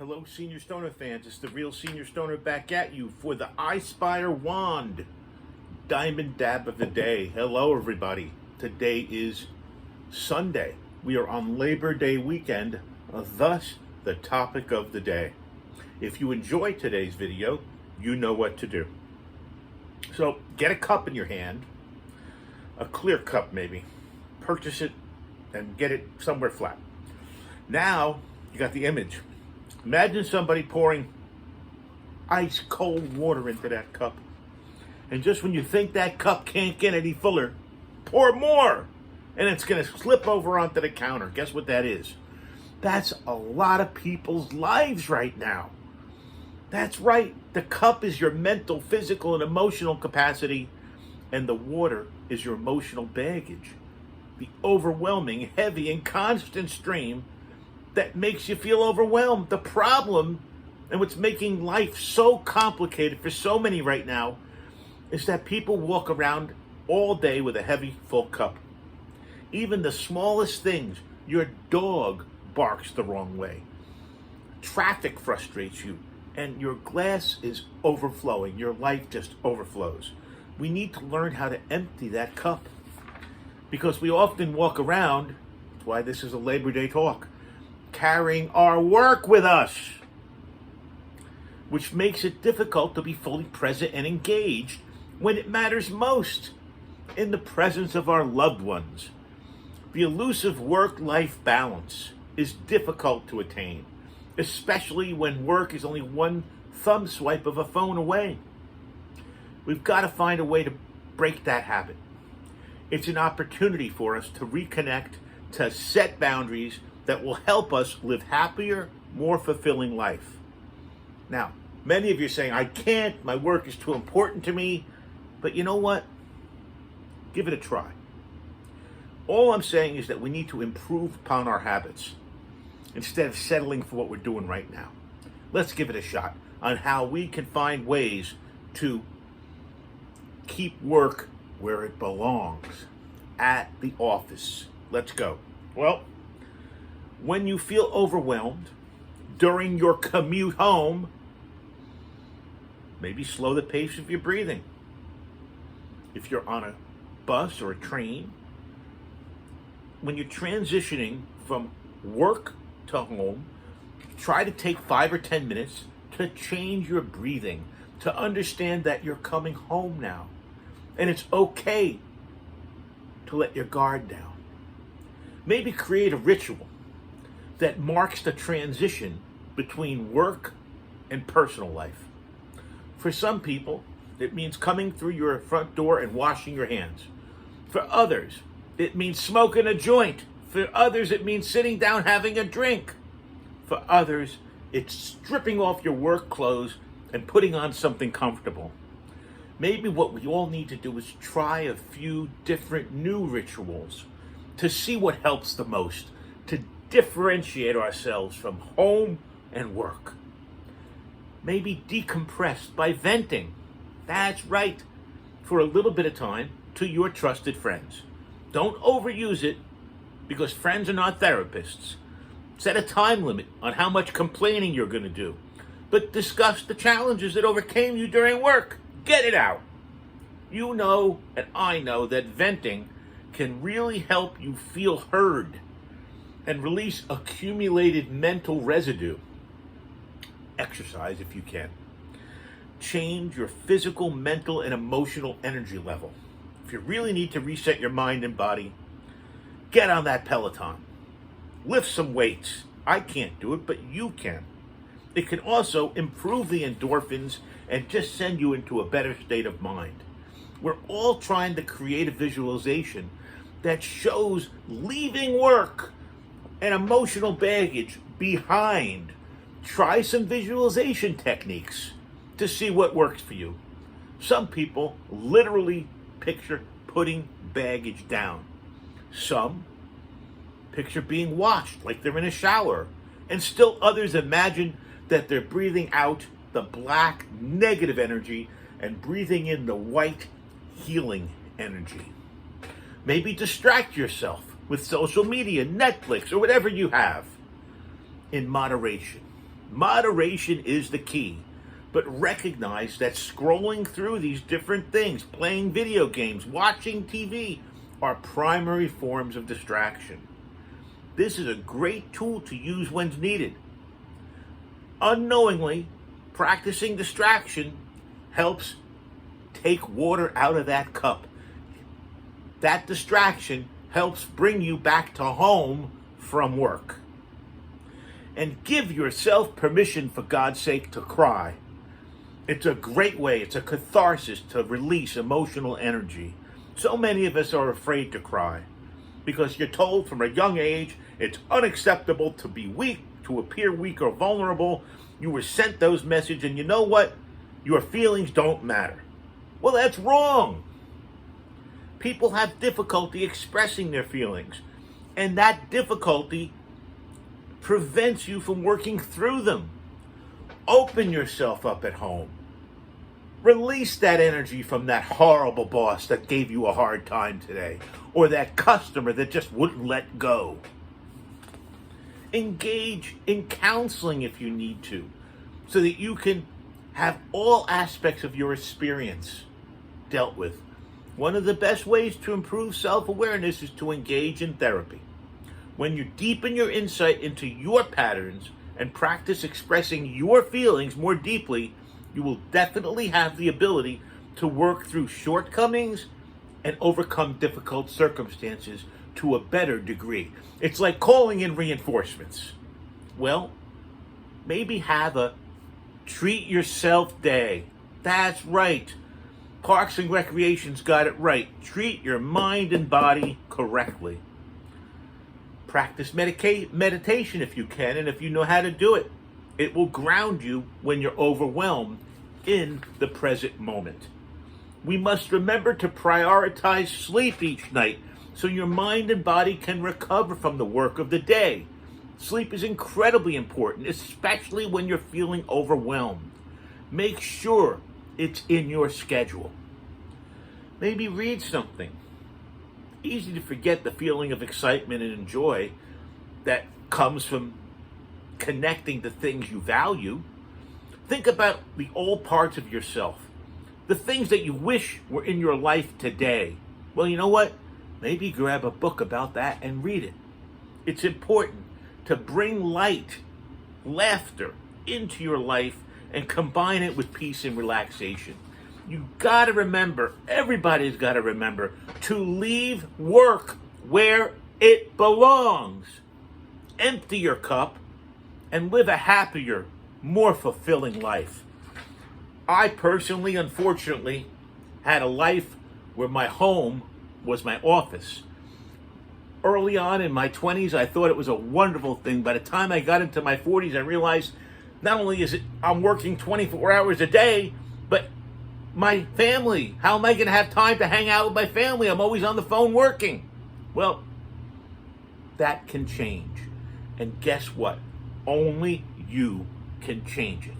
Hello, Senior Stoner fans. It's the real Senior Stoner back at you for the Ispire Wand Diamond Dab of the Day. Hello, everybody. Today is Sunday. We are on Labor Day weekend, thus the topic of the day. If you enjoy today's video, you know what to do. So get a cup in your hand, a clear cup maybe. Purchase it and get it somewhere flat. Now you got the image. Imagine somebody pouring ice cold water into that cup. And just when you think that cup can't get any fuller, pour more. And it's going to slip over onto the counter. Guess what that is? That's a lot of people's lives right now. That's right. The cup is your mental, physical, and emotional capacity. And the water is your emotional baggage. The overwhelming, heavy, and constant stream that makes you feel overwhelmed. The problem, and what's making life so complicated for so many right now, is that people walk around all day with a heavy, full cup. Even the smallest things, your dog barks the wrong way. Traffic frustrates you, and your glass is overflowing. Your life just overflows. We need to learn how to empty that cup, because we often walk around, that's why this is a Labor Day talk, carrying our work with us, which makes it difficult to be fully present and engaged when it matters most, in the presence of our loved ones. The elusive work-life balance is difficult to attain, especially when work is only one thumb swipe of a phone away. We've got to find a way to break that habit. It's an opportunity for us to reconnect, to set boundaries that will help us live happier, more fulfilling life. Now, many of you are saying, I can't, my work is too important to me. But you know what? Give it a try. All I'm saying is that we need to improve upon our habits instead of settling for what we're doing right now. Let's give it a shot on how we can find ways to keep work where it belongs, at the office. Let's go. Well, when you feel overwhelmed during your commute home, maybe slow the pace of your breathing. If you're on a bus or a train, when you're transitioning from work to home, try to take 5 or 10 minutes to change your breathing, to understand that you're coming home now. And it's okay to let your guard down. Maybe create a ritual that marks the transition between work and personal life. For some people, it means coming through your front door and washing your hands. For others, it means smoking a joint. For others, it means sitting down having a drink. For others, it's stripping off your work clothes and putting on something comfortable. Maybe what we all need to do is try a few different new rituals to see what helps the most, to differentiate ourselves from home and work. Maybe decompress by venting. That's right. For a little bit of time to your trusted friends. Don't overuse it, because friends are not therapists. Set a time limit on how much complaining you're going to do. But discuss the challenges that overcame you during work. Get it out. You know, and I know, that venting can really help you feel heard and release accumulated mental residue. Exercise if you can. Change your physical, mental, and emotional energy level. If you really need to reset your mind and body, get on that Peloton. Lift some weights. I can't do it, but you can. It can also improve the endorphins and just send you into a better state of mind. We're all trying to create a visualization that shows leaving work and emotional baggage behind. Try some visualization techniques to see what works for you. Some people literally picture putting baggage down. Some picture being washed like they're in a shower. And still others imagine that they're breathing out the black negative energy and breathing in the white healing energy. Maybe distract yourself with social media, Netflix, or whatever you have in moderation. Moderation is the key. But recognize that scrolling through these different things, playing video games, watching TV, are primary forms of distraction. This is a great tool to use when needed. Unknowingly, practicing distraction helps take water out of that cup. That distraction helps bring you back to home from work. And give yourself permission, for God's sake, to cry. It's a great way, it's a catharsis to release emotional energy. So many of us are afraid to cry because you're told from a young age it's unacceptable to be weak, to appear weak or vulnerable. You were sent those messages, and you know what? Your feelings don't matter. Well, that's wrong. People have difficulty expressing their feelings, and that difficulty prevents you from working through them. Open yourself up at home. Release that energy from that horrible boss that gave you a hard time today, or that customer that just wouldn't let go. Engage in counseling if you need to, so that you can have all aspects of your experience dealt with. One of the best ways to improve self-awareness is to engage in therapy. When you deepen your insight into your patterns and practice expressing your feelings more deeply, you will definitely have the ability to work through shortcomings and overcome difficult circumstances to a better degree. It's like calling in reinforcements. Well, maybe have a treat yourself day. That's right. Parks and Recreation's got it right. Treat your mind and body correctly. Practice meditation if you can, and if you know how to do it. It will ground you when you're overwhelmed in the present moment. We must remember to prioritize sleep each night so your mind and body can recover from the work of the day. Sleep is incredibly important, especially when you're feeling overwhelmed. Make sure it's in your schedule. Maybe read something. Easy to forget the feeling of excitement and joy that comes from connecting to things you value. Think about the old parts of yourself, the things that you wish were in your life today. Well, you know what? Maybe grab a book about that and read it. It's important to bring light, laughter into your life and combine it with peace and relaxation. You got to remember, everybody's got to remember, to leave work where it belongs. Empty your cup and live a happier, more fulfilling life. I personally, unfortunately, had a life where my home was my office. Early on in my 20s, I thought it was a wonderful thing. By the time I got into my 40s, I realized not only is it I'm working 24 hours a day, but my family, how am I going to have time to hang out with my family? I'm always on the phone working. Well, that can change. And guess what? Only you can change it.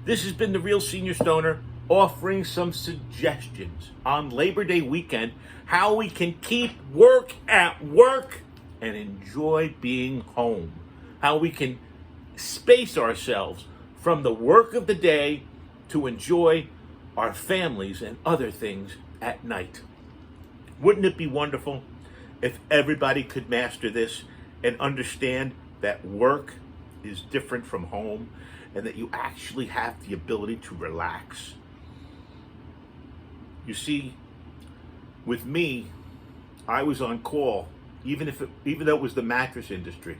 This has been the Real Senior Stoner, offering some suggestions on Labor Day weekend how we can keep work at work and enjoy being home. How we can space ourselves from the work of the day to enjoy our families and other things at night. Wouldn't it be wonderful if everybody could master this and understand that work is different from home and that you actually have the ability to relax? You see, with me, I was on call, even though it was the mattress industry.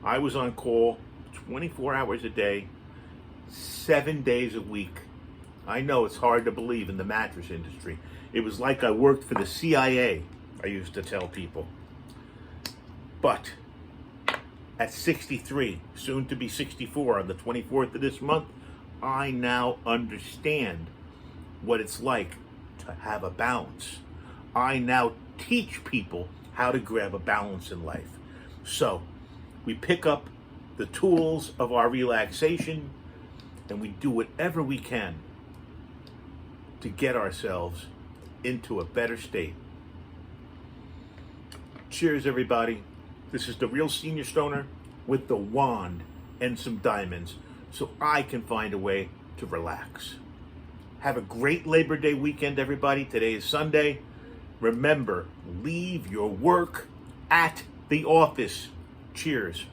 I was on call 24 hours a day, 7 days a week. I know it's hard to believe in the mattress industry. It was like I worked for the CIA, I used to tell people. But at 63, soon to be 64 on the 24th of this month, I now understand what it's like to have a balance. I now teach people how to grab a balance in life. So we pick up the tools of our relaxation and we do whatever we can to get ourselves into a better state. Cheers, everybody. This is the Real Senior Stoner with the wand and some diamonds so I can find a way to relax. Have a great Labor Day weekend, everybody. Today is Sunday. Remember, leave your work at the office. Cheers.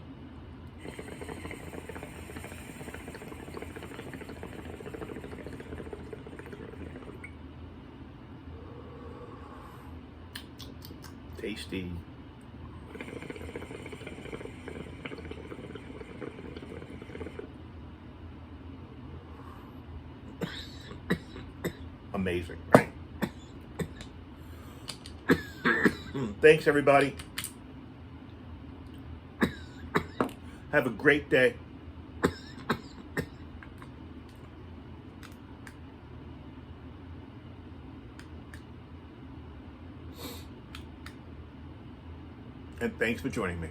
Tasty. Amazing, right? Thanks, everybody. Have a great day. And thanks for joining me.